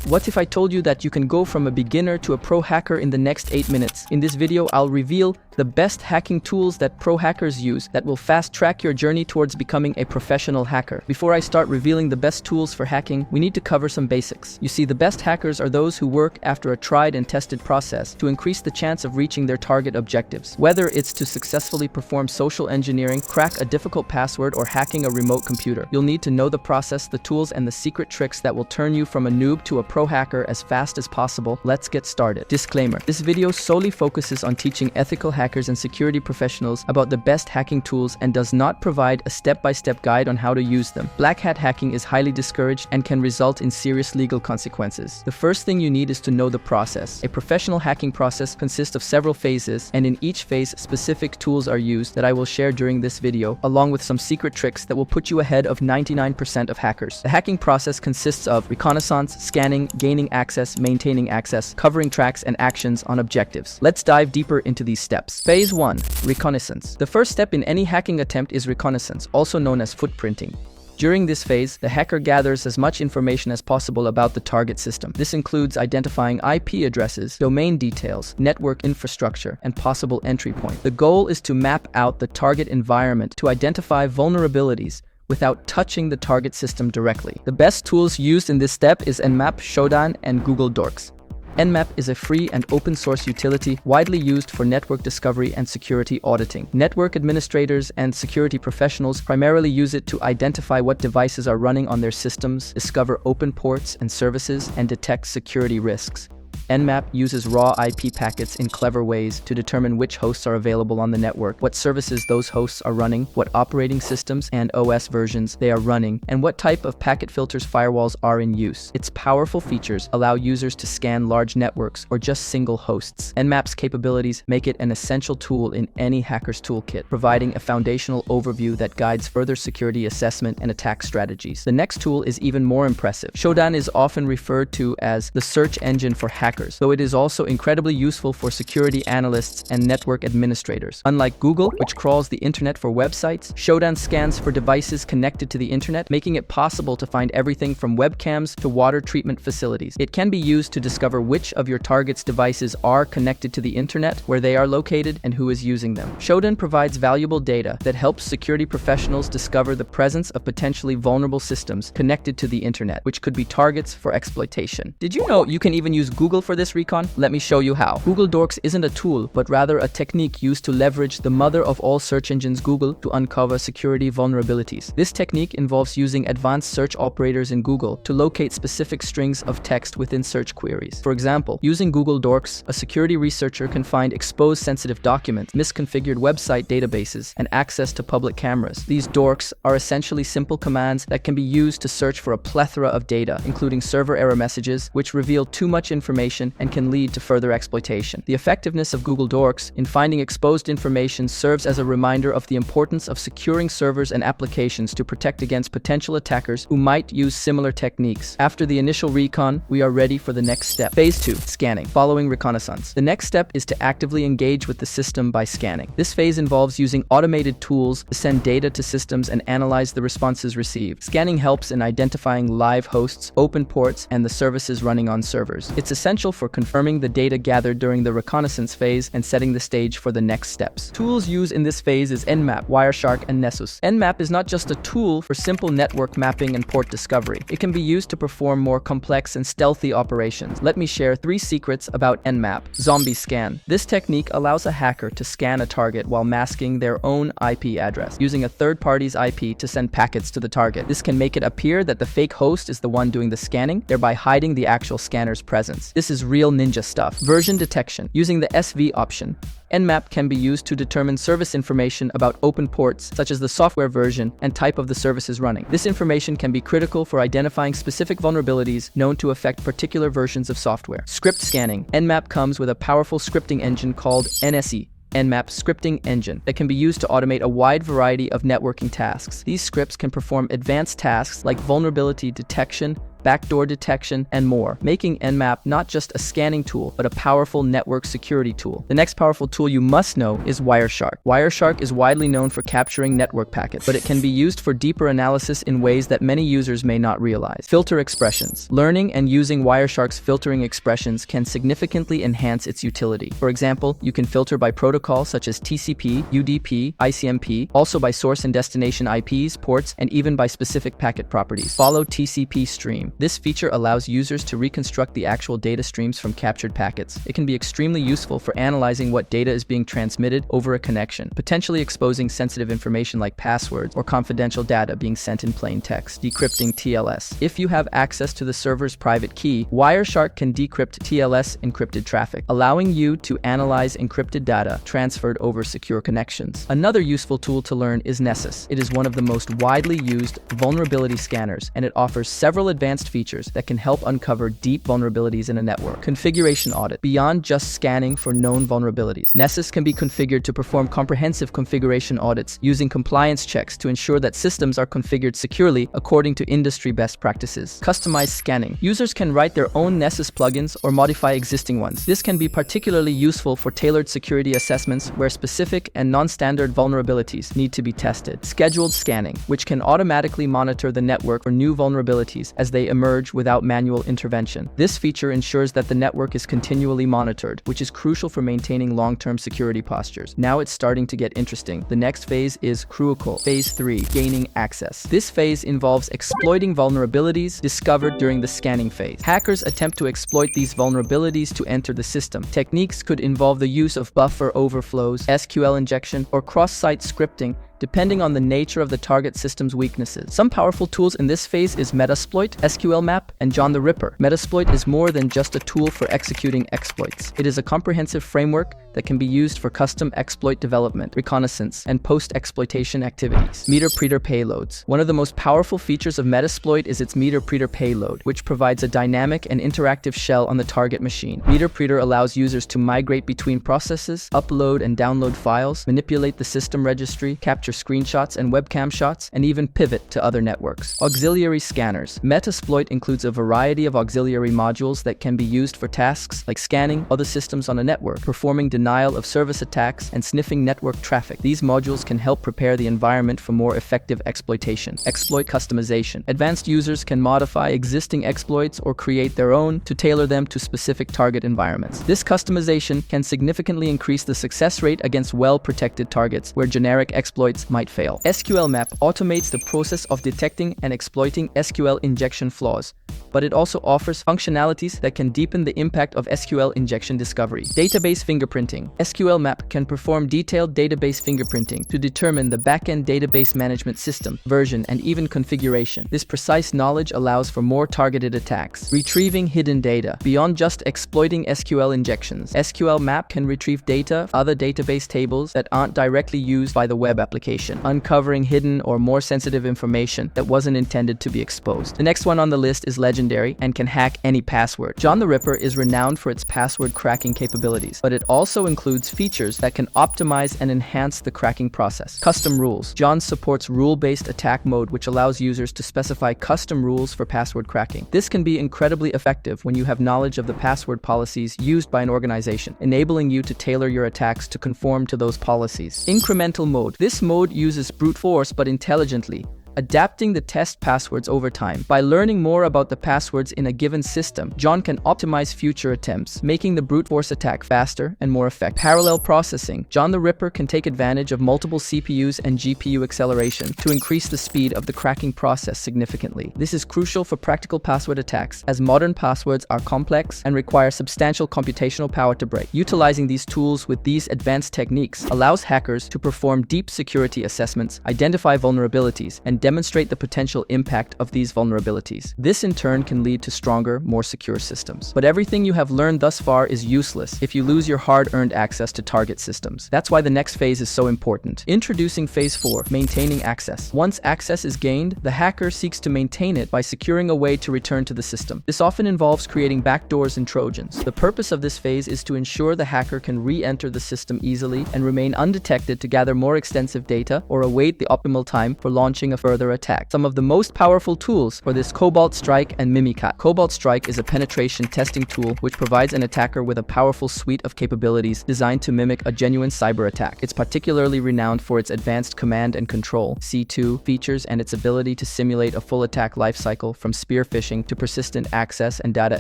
What if I told you that you can go from a beginner to a pro hacker in the next 8 minutes? In this video, I'll reveal the best hacking tools that pro hackers use that will fast-track your journey towards becoming a professional hacker. Before I start revealing the best tools for hacking, we need to cover some basics. You see, the best hackers are those who work after a tried and tested process to increase the chance of reaching their target objectives. Whether it's to successfully perform social engineering, crack a difficult password, or hacking a remote computer, you'll need to know the process, the tools, and the secret tricks that will turn you from a noob to a pro hacker as fast as possible. Let's get started. Disclaimer: this video solely focuses on teaching ethical hackers and security professionals about the best hacking tools and does not provide a step-by-step guide on how to use them. Black hat hacking is highly discouraged and can result in serious legal consequences. The first thing you need is to know the process. A professional hacking process consists of several phases, and in each phase specific tools are used that I will share during this video, along with some secret tricks that will put you ahead of 99% of hackers. The hacking process consists of reconnaissance, scanning, gaining access, maintaining access, covering tracks, and actions on objectives. Let's dive deeper into these steps. Phase 1. Reconnaissance. The first step in any hacking attempt is reconnaissance, also known as footprinting. During this phase, the hacker gathers as much information as possible about the target system. This includes identifying IP addresses, domain details, network infrastructure, and possible entry point. The goal is to map out the target environment to identify vulnerabilities without touching the target system directly. The best tools used in this step is Nmap, Shodan, and Google Docs. Nmap is a free and open-source utility widely used for network discovery and security auditing. Network administrators and security professionals primarily use it to identify what devices are running on their systems, discover open ports and services, and detect security risks. Nmap uses raw IP packets in clever ways to determine which hosts are available on the network, what services those hosts are running, what operating systems and OS versions they are running, and what type of packet filters firewalls are in use. Its powerful features allow users to scan large networks or just single hosts. Nmap's capabilities make it an essential tool in any hacker's toolkit, providing a foundational overview that guides further security assessment and attack strategies. The next tool is even more impressive. Shodan is often referred to as the search engine for hackers, though it is also incredibly useful for security analysts and network administrators. Unlike Google, which crawls the internet for websites, Shodan scans for devices connected to the internet, making it possible to find everything from webcams to water treatment facilities. It can be used to discover which of your target's devices are connected to the internet, where they are located, and who is using them. Shodan provides valuable data that helps security professionals discover the presence of potentially vulnerable systems connected to the internet, which could be targets for exploitation. Did you know you can even use Google for this recon? Let me show you how. Google Docs isn't a tool, but rather a technique used to leverage the mother of all search engines, Google, to uncover security vulnerabilities. This technique involves using advanced search operators in Google to locate specific strings of text within search queries. For example, using Google Docs, a security researcher can find exposed sensitive documents, misconfigured website databases, and access to public cameras. These dorks are essentially simple commands that can be used to search for a plethora of data, including server error messages, which reveal too much information and can lead to further exploitation. The effectiveness of Google Docs in finding exposed information serves as a reminder of the importance of securing servers and applications to protect against potential attackers who might use similar techniques. After the initial recon, we are ready for the next step. Phase 2. Scanning. Following reconnaissance. The next step is to actively engage with the system by scanning. This phase involves using automated tools to send data to systems and analyze the responses received. Scanning helps in identifying live hosts, open ports, and the services running on servers. It's essential for confirming the data gathered during the reconnaissance phase and setting the stage for the next steps. Tools used in this phase is Nmap, Wireshark, and Nessus. Nmap is not just a tool for simple network mapping and port discovery. It can be used to perform more complex and stealthy operations. Let me share 3 secrets about Nmap. Zombie scan. This technique allows a hacker to scan a target while masking their own IP address, using a third party's IP to send packets to the target. This can make it appear that the fake host is the one doing the scanning, thereby hiding the actual scanner's presence. This is real ninja stuff. Version detection. Using the SV option, Nmap can be used to determine service information about open ports, such as the software version and type of the services running. This information can be critical for identifying specific vulnerabilities known to affect particular versions of software. Script scanning. Nmap comes with a powerful scripting engine called NSE. Nmap scripting engine that can be used to automate a wide variety of networking tasks. These scripts can perform advanced tasks like vulnerability detection, backdoor detection, and more, making Nmap not just a scanning tool, but a powerful network security tool. The next powerful tool you must know is Wireshark. Wireshark is widely known for capturing network packets, but it can be used for deeper analysis in ways that many users may not realize. Filter expressions. Learning and using Wireshark's filtering expressions can significantly enhance its utility. For example, you can filter by protocol such as TCP, UDP, ICMP, also by source and destination IPs, ports, and even by specific packet properties. Follow TCP stream. This feature allows users to reconstruct the actual data streams from captured packets. It can be extremely useful for analyzing what data is being transmitted over a connection, potentially exposing sensitive information like passwords or confidential data being sent in plain text. Decrypting TLS. If you have access to the server's private key, Wireshark can decrypt TLS encrypted traffic, allowing you to analyze encrypted data transferred over secure connections. Another useful tool to learn is Nessus. It is one of the most widely used vulnerability scanners, and it offers several advanced features that can help uncover deep vulnerabilities in a network. Configuration audit. Beyond just scanning for known vulnerabilities, Nessus can be configured to perform comprehensive configuration audits using compliance checks to ensure that systems are configured securely according to industry best practices. Customized scanning. Users can write their own Nessus plugins or modify existing ones. This can be particularly useful for tailored security assessments where specific and non-standard vulnerabilities need to be tested. Scheduled scanning, which can automatically monitor the network for new vulnerabilities as they emerge without manual intervention. This feature ensures that the network is continually monitored, which is crucial for maintaining long-term security postures. Now it's starting to get interesting. The next phase is crucial. Phase 3, gaining access. This phase involves exploiting vulnerabilities discovered during the scanning phase. Hackers attempt to exploit these vulnerabilities to enter the system. Techniques could involve the use of buffer overflows, SQL injection, or cross-site scripting, depending on the nature of the target system's weaknesses. Some powerful tools in this phase is Metasploit, SQLmap, and John the Ripper. Metasploit is more than just a tool for executing exploits. It is a comprehensive framework that can be used for custom exploit development, reconnaissance, and post-exploitation activities. Meter-preter payloads. One of the most powerful features of Metasploit is its meter-preter payload, which provides a dynamic and interactive shell on the target machine. Meter-preter allows users to migrate between processes, upload and download files, manipulate the system registry, capture screenshots and webcam shots, and even pivot to other networks. Auxiliary scanners. Metasploit includes a variety of auxiliary modules that can be used for tasks like scanning other systems on a network, performing denial of service attacks, and sniffing network traffic. These modules can help prepare the environment for more effective exploitation. Exploit customization. Advanced users can modify existing exploits or create their own to tailor them to specific target environments. This customization can significantly increase the success rate against well-protected targets where generic exploits might fail. SQLmap automates the process of detecting and exploiting SQL injection flaws, but it also offers functionalities that can deepen the impact of SQL injection discovery. Database fingerprinting. SQLmap can perform detailed database fingerprinting to determine the backend database management system, version, and even configuration. This precise knowledge allows for more targeted attacks. Retrieving hidden data. Beyond just exploiting SQL injections, SQLmap can retrieve data, other database tables that aren't directly used by the web application, uncovering hidden or more sensitive information that wasn't intended to be exposed. The next one on the list is legendary and can hack any password. John the Ripper is renowned for its password cracking capabilities, but it also includes features that can optimize and enhance the cracking process. Custom rules. John supports rule-based attack mode, which allows users to specify custom rules for password cracking. This can be incredibly effective when you have knowledge of the password policies used by an organization, enabling you to tailor your attacks to conform to those policies. Incremental mode. This mode uses brute force but intelligently, adapting the test passwords over time. By learning more about the passwords in a given system, John can optimize future attempts, making the brute force attack faster and more effective. Parallel processing. John the Ripper can take advantage of multiple CPUs and GPU acceleration to increase the speed of the cracking process significantly. This is crucial for practical password attacks, as modern passwords are complex and require substantial computational power to break. Utilizing these tools with these advanced techniques allows hackers to perform deep security assessments, identify vulnerabilities, and demonstrate the potential impact of these vulnerabilities. This in turn can lead to stronger, more secure systems. But everything you have learned thus far is useless if you lose your hard-earned access to target systems. That's why the next phase is so important. Introducing phase 4, maintaining access. Once access is gained, the hacker seeks to maintain it by securing a way to return to the system. This often involves creating backdoors and trojans. The purpose of this phase is to ensure the hacker can re-enter the system easily and remain undetected to gather more extensive data or await the optimal time for launching a further further attack. Some of the most powerful tools for this: Cobalt Strike and Mimikatz. Cobalt Strike is a penetration testing tool which provides an attacker with a powerful suite of capabilities designed to mimic a genuine cyber attack. It's particularly renowned for its advanced command and control (C2) features and its ability to simulate a full attack lifecycle from spear phishing to persistent access and data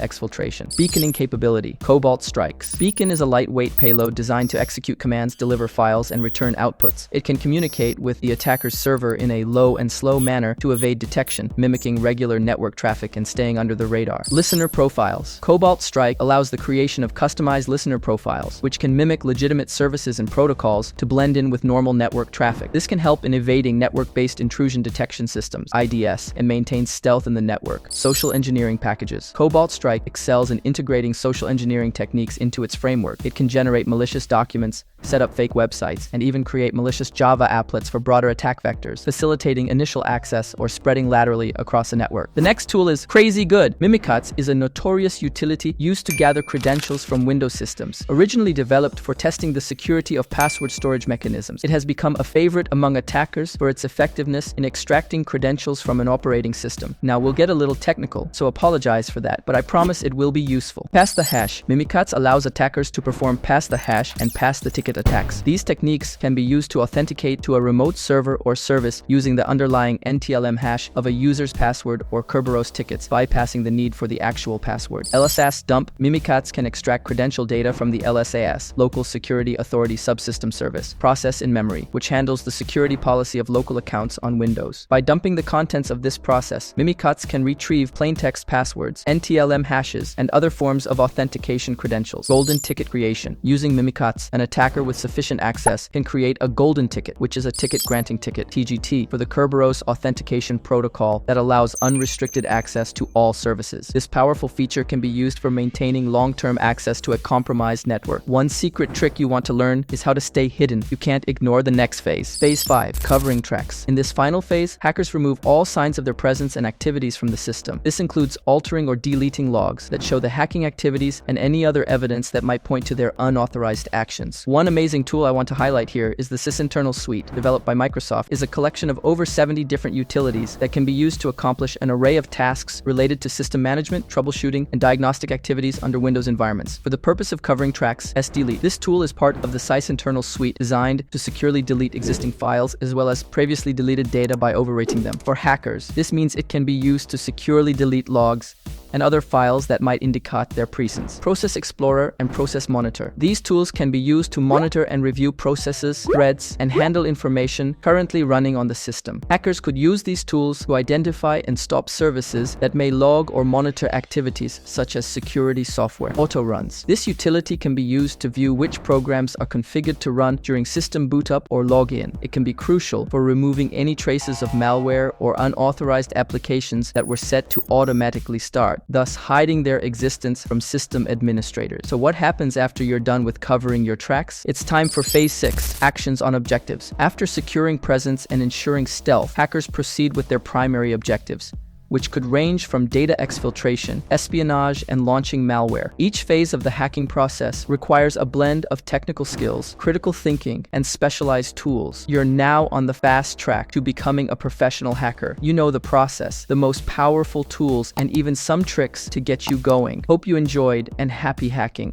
exfiltration. Beaconing capability. Cobalt Strikes. Beacon is a lightweight payload designed to execute commands, deliver files, and return outputs. It can communicate with the attacker's server in a low and slow manner to evade detection, mimicking regular network traffic and staying under the radar. Listener profiles. Cobalt Strike allows the creation of customized listener profiles, which can mimic legitimate services and protocols to blend in with normal network traffic. This can help in evading network-based intrusion detection systems (IDS) and maintain stealth in the network. Social engineering packages. Cobalt Strike excels in integrating social engineering techniques into its framework. It can generate malicious documents, set up fake websites, and even create malicious Java applets for broader attack vectors, facilitating initial access or spreading laterally across a network. The next tool is crazy good. Mimikatz is a notorious utility used to gather credentials from Windows systems. Originally developed for testing the security of password storage mechanisms, it has become a favorite among attackers for its effectiveness in extracting credentials from an operating system. Now, we'll get a little technical, so apologize for that, but I promise it will be useful. Pass the hash. Mimikatz allows attackers to perform pass the hash and pass the ticket attacks. These techniques can be used to authenticate to a remote server or service using the underlying NTLM hash of a user's password or Kerberos tickets, bypassing the need for the actual password. LSAS dump. Mimikatz can extract credential data from the LSAS, Local Security Authority Subsystem Service, process in memory, which handles the security policy of local accounts on Windows. By dumping the contents of this process, Mimikatz can retrieve plaintext passwords, NTLM hashes, and other forms of authentication credentials. Golden ticket creation. Using Mimikatz, an attacker with sufficient access can create a golden ticket, which is a ticket granting ticket (TGT) for the Kerberos authentication protocol that allows unrestricted access to all services. This powerful feature can be used for maintaining long-term access to a compromised network. One secret trick you want to learn is how to stay hidden. You can't ignore the next phase. Phase 5. Covering tracks. In this final phase, hackers remove all signs of their presence and activities from the system. This includes altering or deleting logs that show the hacking activities and any other evidence that might point to their unauthorized actions. One amazing tool I want to highlight here is the Sysinternal Suite, developed by Microsoft, is a collection of over 70 different utilities that can be used to accomplish an array of tasks related to system management, troubleshooting, and diagnostic activities under Windows environments. For the purpose of covering tracks, sdelete. This tool is part of the Sysinternal Suite designed to securely delete existing files as well as previously deleted data by overwriting them. For hackers, this means it can be used to securely delete logs and other files that might indicate their presence. Process Explorer and Process Monitor. These tools can be used to monitor and review processes, threads, and handle information currently running on the system. Hackers could use these tools to identify and stop services that may log or monitor activities such as security software. Auto runs. This utility can be used to view which programs are configured to run during system boot up or login. It can be crucial for removing any traces of malware or unauthorized applications that were set to automatically start, thus hiding their existence from system administrators. So what happens after you're done with covering your tracks? It's time for Phase 6, Actions on Objectives. After securing presence and ensuring stealth, hackers proceed with their primary objectives, which could range from data exfiltration, espionage, and launching malware. Each phase of the hacking process requires a blend of technical skills, critical thinking, and specialized tools. You're now on the fast track to becoming a professional hacker. You know the process, the most powerful tools, and even some tricks to get you going. Hope you enjoyed, and happy hacking.